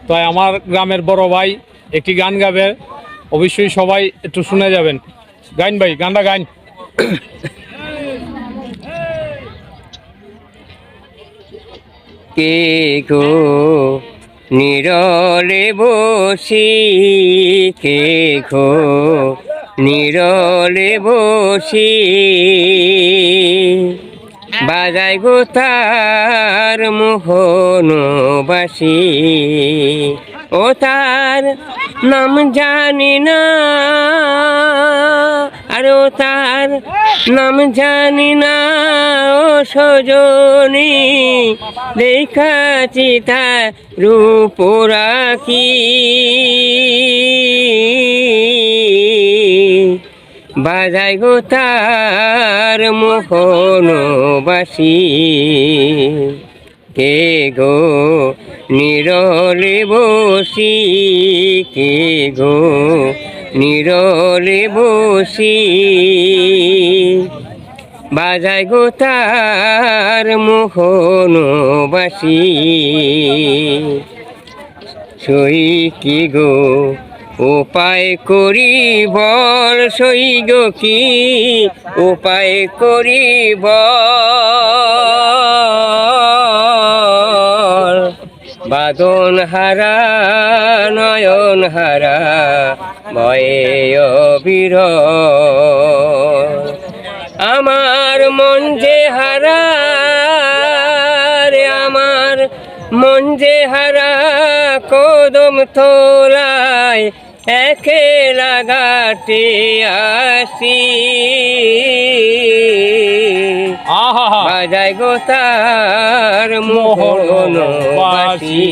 তো আমার গ্রামের বড় ভাই একটি গান গাবে, অবশ্যই সবাই একটু শুনে যাবেন। গাইন ভাই, গানটা গাইন। কে গো নীরলে বসি, কে গো নীরলে বসি, বাজায় গো তার মোহন বাসি। ও তার নাম জানি না, আর ও তার নাম জানি না, ও সজনী দেখাছি তার রূপ রাখি। বাজায় গো তার মোহন বাসি, কে গো নীরলে বসি, কে গো নীরলে বসি, বাজায় গো তার মোহন বাসি। সই কি গো উপায় করি বল, সই গো কি উপায় করি বল, বাদন হারা নয়ন হারা ভয়ে অবিরল। আমার মন যে হারা রে, আমার মন যে হারা, কদম তোলায় একেলা ঘাটে আসি। বাজায় গো তার মোহন বাসি।